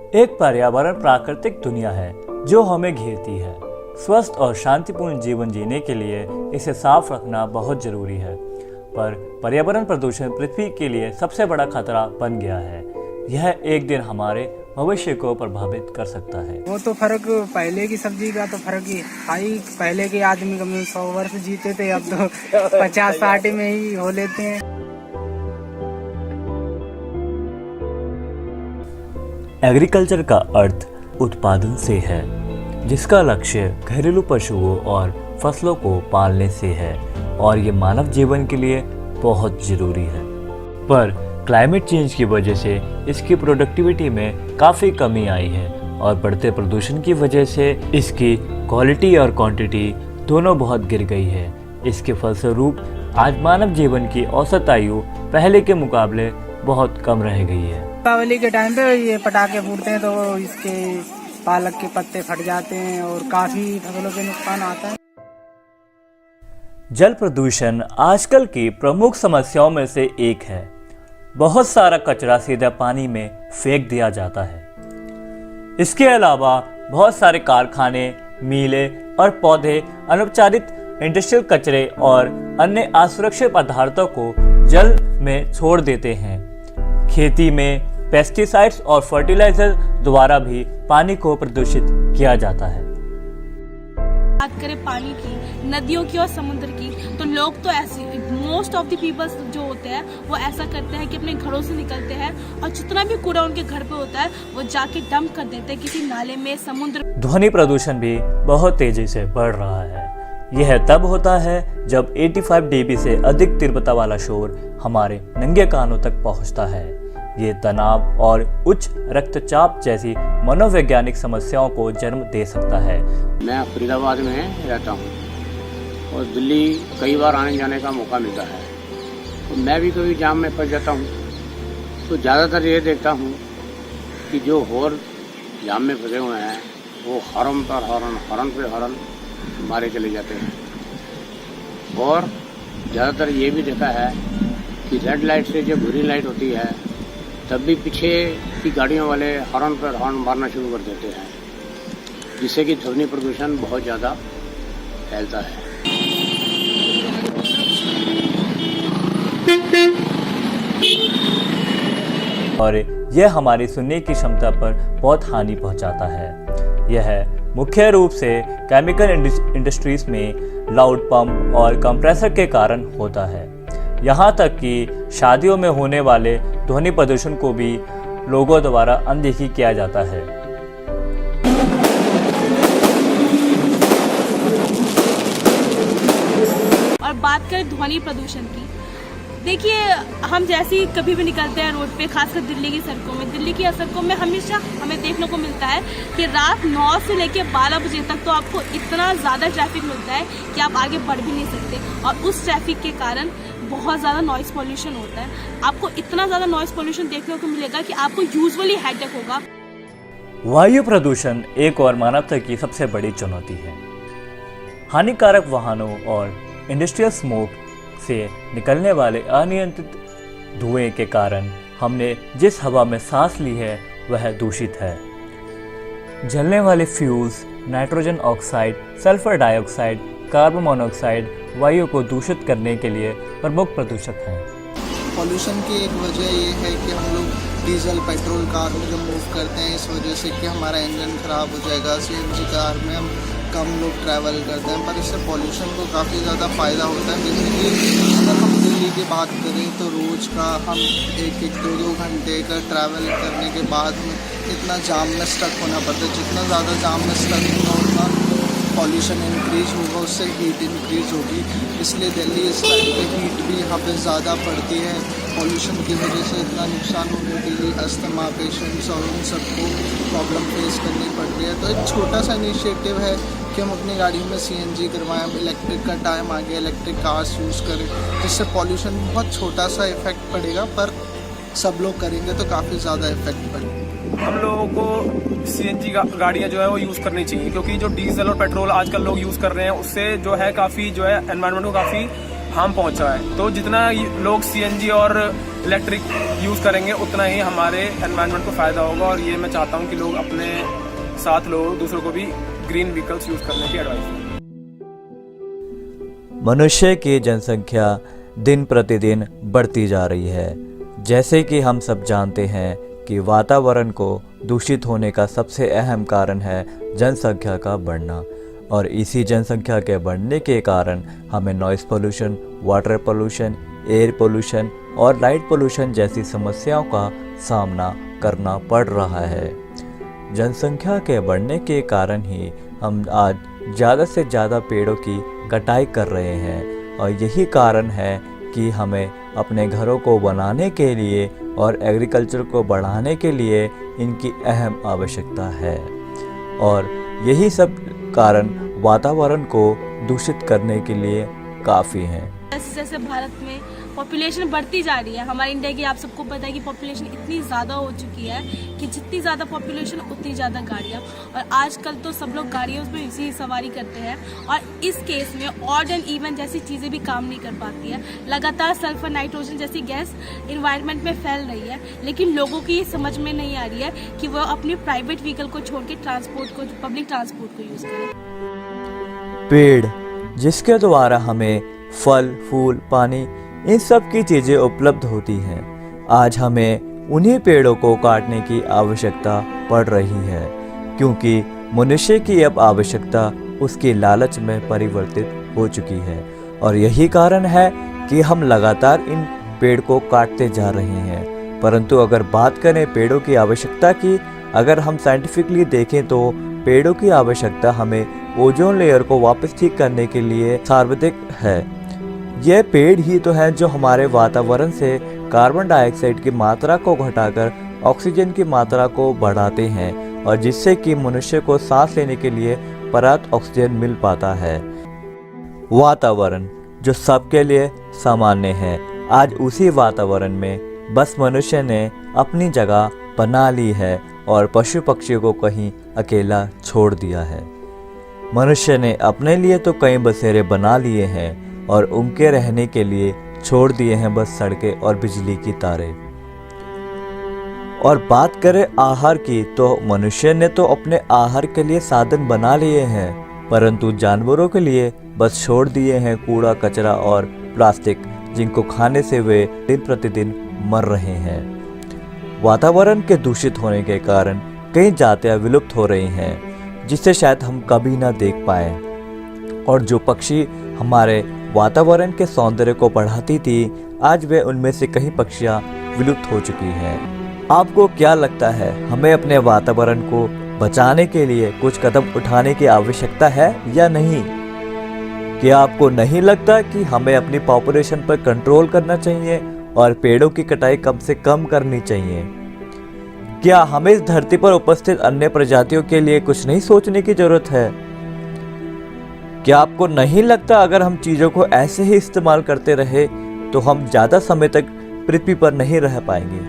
एक पर्यावरण प्राकृतिक दुनिया है जो हमें घेरती है। स्वस्थ और शांतिपूर्ण जीवन जीने के लिए इसे साफ रखना बहुत जरूरी है, पर पर्यावरण प्रदूषण पृथ्वी के लिए सबसे बड़ा खतरा बन गया है। यह एक दिन हमारे भविष्य को प्रभावित कर सकता है। वो तो फर्क पहले की सब्जी का तो फर्क ही हाई। पहले के आदमी कम 100 वर्ष जीते थे, अब तो 50-60 में ही हो लेते हैं। एग्रीकल्चर का अर्थ उत्पादन से है, जिसका लक्ष्य घरेलू पशुओं और फसलों को पालने से है, और ये मानव जीवन के लिए बहुत जरूरी है। पर क्लाइमेट चेंज की वजह से इसकी प्रोडक्टिविटी में काफ़ी कमी आई है, और बढ़ते प्रदूषण की वजह से इसकी क्वालिटी और क्वांटिटी दोनों बहुत गिर गई है। इसके फलस्वरूप आज मानव जीवन की औसत आयु पहले के मुकाबले बहुत कम रह गई है। दीपावली के टाइम पे ये पटाखे फूटते हैं तो इसके पालक के पत्ते फट जाते हैं और काफी फसलों पे नुकसान आता है। जल प्रदूषण आजकल की प्रमुख समस्याओं में से एक है। बहुत सारा कचरा सीधा पानी में फेंक दिया जाता है। इसके अलावा बहुत सारे कारखाने, मिलें और पौधे अनौपचारिक इंडस्ट्रियल कचरे और अन्य असुरक्षित पदार्थों को जल में छोड़ देते हैं। खेती में पेस्टिसाइड्स और फर्टिलाइजर द्वारा भी पानी को प्रदूषित किया जाता है। बात करें पानी की, नदियों की और समुद्र की, तो लोग तो ऐसे मोस्ट ऑफ द पीपल्स जो होते हैं वो ऐसा करते हैं कि अपने घरों से निकलते हैं और जितना भी कूड़ा उनके घर पे होता है वो जाके डंप कर देते हैं किसी नाले में, समुद्र। ध्वनि प्रदूषण भी बहुत तेजी से बढ़ रहा है। यह तब होता है जब 85 dB से अधिक तीव्रता वाला शोर हमारे नंगे कानों तक पहुंचता है। ये तनाव और उच्च रक्तचाप जैसी मनोवैज्ञानिक समस्याओं को जन्म दे सकता है। मैं फरीदाबाद में रहता हूँ और दिल्ली कई बार आने जाने का मौका मिलता है, तो मैं भी कभी जाम में फंस जाता हूँ। तो ज़्यादातर ये देखता हूँ कि जो और जाम में फंसे हुए हैं वो हॉर्न पर हॉर्न पे हॉर्न मारे चले जाते हैं। और ज़्यादातर ये भी देखा है कि रेड लाइट से जब ग्रीन लाइट होती है तब भी पीछे की गाड़ियों वाले हॉर्न पर हॉर्न मारना शुरू कर देते हैं, जिससे कि ध्वनि प्रदूषण बहुत ज़्यादा फैलता है। और यह हमारी सुनने की क्षमता पर बहुत हानि पहुंचाता है। यह मुख्य रूप से केमिकल इंडस्ट्रीज में लाउड पंप और कंप्रेसर के कारण होता है। यहाँ तक कि शादियों में होने वाले ध्वनि प्रदूषण को भी लोगों द्वारा अनदेखी किया जाता है। और बात करें ध्वनि प्रदूषण की, देखिए हम जैसे ही कभी भी निकलते हैं रोड पे, खासकर दिल्ली की सड़कों में, दिल्ली की सड़कों में हमेशा हमें देखने को मिलता है कि रात 9 से लेकर 12 बजे तक तो आपको इतना ज़्यादा ट्रैफिक मिलता है कि आप आगे बढ़ भी नहीं सकते। और उस ट्रैफिक के कारण बहुत ज़्यादा नॉइज़ पॉल्यूशन होता है। आपको इतना ज़्यादा नॉइज़ पॉल्यूशन देखने को मिलेगा कि आपको यूजुअली हेडेक होगा। वायु प्रदूषण एक और मानवता की सबसे बड़ी चुनौती है। हानिकारक वाहनों और इंडस्ट्रियल स्मोक से निकलने वाले अनियंत्रित धुएं के कारण हमने जिस हवा में सांस ली है वह दूषित है। जलने वाले fuels, nitrogen oxide, sulphur dioxide, carbon monoxide वायु को दूषित करने के लिए प्रमुख प्रदूषक हैं। पॉल्यूशन की एक वजह ये है कि हम लोग डीजल पेट्रोल कार में जब मूव करते हैं, इस वजह से कि हमारा इंजन ख़राब हो जाएगा। सीएनजी कार में हम कम लोग ट्रैवल करते हैं, पर इससे पॉल्यूशन को काफ़ी ज़्यादा फ़ायदा होता है। बेसिकली अगर हम दिल्ली की बात करें तो रोज़ का हम 1-2 घंटे का ट्रैवल करने के बाद में इतना जाम में स्टक होना पड़ता है। जितना ज़्यादा जाम में स्टक होगा पॉल्यूशन इंक्रीज होगा, उससे हीट इंक्रीज होगी। इसलिए दिल्ली इस टाइम पे हीट भी यहाँ पे ज़्यादा पड़ती है। पॉल्यूशन की वजह से इतना नुकसान होने के लिए अस्थमा पेशेंट्स और उन सबको प्रॉब्लम फेस करनी पड़ रही है। तो एक छोटा सा इनिशिएटिव है कि हम अपनी गाड़ी में सीएनजी करवाएं, इलेक्ट्रिक का टाइम आ गया, इलेक्ट्रिक कार्स यूज़ करें, जिससे पॉल्यूशन बहुत छोटा सा इफेक्ट पड़ेगा, पर सब लोग करेंगे तो काफ़ी ज़्यादा इफेक्ट पड़ेगा। हम लोगों को सीएनजी गाड़ियाँ जो है वो यूज़ करनी चाहिए, क्योंकि जो डीजल और पेट्रोल आजकल लोग यूज़ कर रहे हैं उससे जो है काफ़ी जो है एनवायरनमेंट को काफ़ी हार्म पहुंचा है। तो जितना लोग सीएनजी और इलेक्ट्रिक यूज़ करेंगे उतना ही हमारे एनवायरनमेंट को फ़ायदा होगा। और ये मैं चाहता हूँ कि लोग अपने साथ लोग दूसरों को भी ग्रीन व्हीकल्स यूज़ करने की एडवाइस दें। मनुष्य की जनसंख्या दिन प्रतिदिन बढ़ती जा रही है। जैसे कि हम सब जानते हैं कि वातावरण को दूषित होने का सबसे अहम कारण है जनसंख्या का बढ़ना, और इसी जनसंख्या के बढ़ने के कारण हमें noise pollution, water pollution, air pollution और लाइट पोल्यूशन जैसी समस्याओं का सामना करना पड़ रहा है। जनसंख्या के बढ़ने के कारण ही हम आज ज़्यादा से ज़्यादा पेड़ों की कटाई कर रहे हैं, और यही कारण है कि हमें अपने घरों को बनाने के लिए और एग्रीकल्चर को बढ़ाने के लिए इनकी अहम आवश्यकता है। और यही सब कारण वातावरण को दूषित करने के लिए काफ़ी हैं। जैसे जैसे भारत में पॉपुलेशन बढ़ती जा रही है, हमारे इंडिया की आप सबको पता है कि पॉपुलेशन इतनी ज़्यादा हो चुकी है कि जितनी ज़्यादा पॉपुलेशन उतनी ज़्यादा गाड़ियाँ, और आजकल तो सब लोग गाड़ियों में इसी सवारी करते हैं, और इस केस में ऑड एंड इवन जैसी चीज़ें भी काम नहीं कर पाती है। लगातार सल्फर, नाइट्रोजन जैसी गैस इन्वायरमेंट में फैल रही है, लेकिन लोगों की ये समझ में नहीं आ रही है कि वह अपनी प्राइवेट व्हीकल को छोड़ के पब्लिक ट्रांसपोर्ट को यूज़ करें। पेड़ जिसके द्वारा हमें फल, फूल, पानी इन सब की चीज़ें उपलब्ध होती हैं, आज हमें उन्हीं पेड़ों को काटने की आवश्यकता पड़ रही है, क्योंकि मनुष्य की अब आवश्यकता उसकी लालच में परिवर्तित हो चुकी है। और यही कारण है कि हम लगातार इन पेड़ को काटते जा रहे हैं। परंतु अगर बात करें पेड़ों की आवश्यकता की, अगर हम साइंटिफिकली देखें तो पेड़ों की आवश्यकता हमें ओजोन लेयर को वापस ठीक करने के लिए सर्वाधिक है। यह पेड़ ही तो हैं जो हमारे वातावरण से कार्बन डाइऑक्साइड की मात्रा को घटाकर ऑक्सीजन की मात्रा को बढ़ाते हैं, और जिससे कि मनुष्य को सांस लेने के लिए पर्याप्त ऑक्सीजन मिल पाता है। वातावरण जो सबके लिए सामान्य है, आज उसी वातावरण में बस मनुष्य ने अपनी जगह बना ली है और पशु पक्षियों को कहीं अकेला छोड़ दिया है। मनुष्य ने अपने लिए तो कई बसेरे बना लिए हैं और उनके रहने के लिए छोड़ दिए हैं बस सड़कें और बिजली की तारें। और बात करें आहार की, तो मनुष्य ने तो अपने आहार के लिए साधन बना लिए हैं, परंतु जानवरों के लिए बस छोड़ दिए हैं कूड़ा कचरा और प्लास्टिक, जिनको खाने से वे दिन प्रतिदिन मर रहे हैं। वातावरण के दूषित होने के कारण कई जातियां विलुप्त हो रही हैं, जिसे शायद हम कभी ना देख पाए। और जो पक्षी हमारे वातावरण के सौंदर्य को बढ़ाती थी, आज वे उनमें से कई पक्षियां विलुप्त हो चुकी हैं। आपको क्या लगता है, हमें अपने वातावरण को बचाने के लिए कुछ कदम उठाने की आवश्यकता है या नहीं? क्या आपको नहीं लगता कि हमें अपनी पॉपुलेशन पर कंट्रोल करना चाहिए और पेड़ों की कटाई कम से कम करनी चाहिए? क्या हमें इस धरती पर उपस्थित अन्य प्रजातियों के लिए कुछ नहीं सोचने की जरूरत है? क्या आपको नहीं लगता अगर हम चीज़ों को ऐसे ही इस्तेमाल करते रहे तो हम ज़्यादा समय तक पृथ्वी पर नहीं रह पाएंगे?